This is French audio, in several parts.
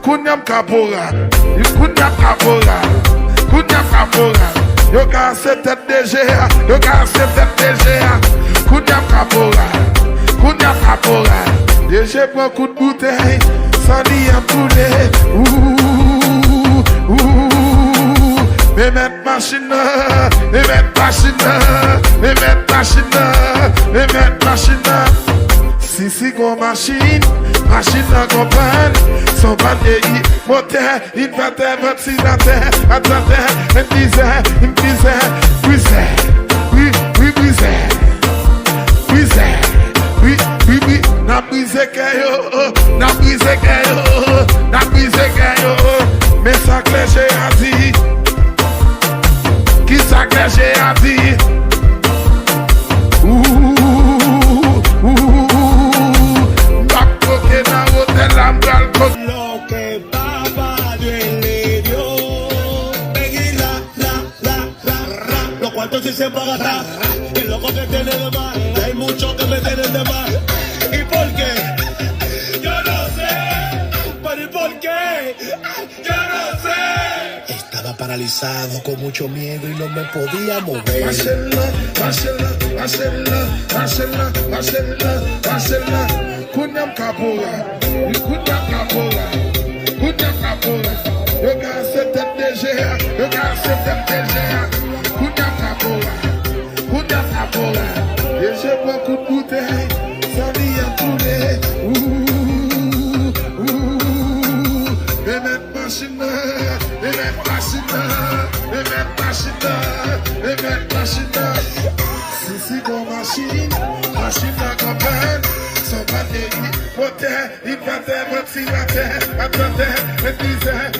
Kunyam Kapora, Kunyam Kapora, Kunyam Kapora. Yo ka se tête DG, yo ka se tête DG. Kunyam Kapora, Kunyam Kapora. DG prend coup de bouteille, ça dit à poulet. Me mettre machine, me mettre machine, me mettre machine, me mettre machine. Si go machine, machine à comprendre. Son bandéi, moteur, inverteur, ventilateur, atlanteur, il me disait, brisé, oui, brisé, brisé, oui, n'a brisé kayo, n'a brisé kayo, n'a brisé kayo, mais ça que j'ai à dire, qui ça que j'ai à dire, lo que papá Dios le dio. Peggy los cuantos sí se pagan ra. El loco que tiene de más, hay muchos que me tienen de más. ¿Y por qué? Yo no sé. ¿Pero y por qué? Yo no sé. Estaba paralizado con mucho miedo y no me podía mover. Kunyam Kapora, Kunyam Kapora, Kunyam Kapora. Yo ka se tête DG, yo ka se tête DG. Kunyam Kapora, Kunyam Kapora. DG prend coup de bouteille, ça dit à poulet. Me mettre machine, me mettre machine, me mettre machine, me mettre machine. Si go machine, machine à campagne. Son bandéi, moteur, inverteur, ventilateur, atlanteur, il me disait.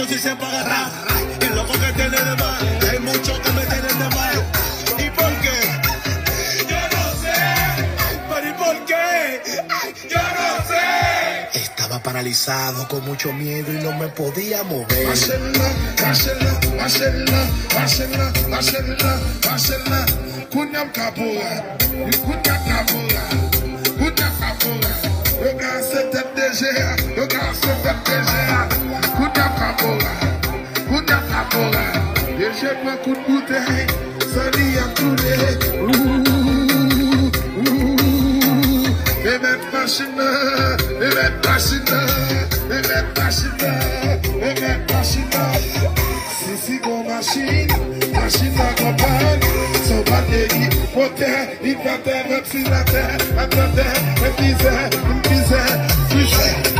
Si se paga ra, el loco que tiene de más, hay muchos que me tienen de más. ¿Y por qué? Yo no sé. ¿Pero y por qué? Yo no sé. Estaba paralizado con mucho miedo y no me podía mover. Kunyam Kapora, Kunyam Kapora, Kunyam Kapora. Yo ka se tête DG, yo ka se tête DG. Kunyam Kapora, Kunyam Kapora. DG prend coup de bouteille, ça dit à poulet. Me mettre machine, me mettre machine, me mettre machine, me mettre machine. Si go machine, machine à campagne. Son bandéi, moteur, inverteur, ventilateur, atlanteur, il me disait, brisé.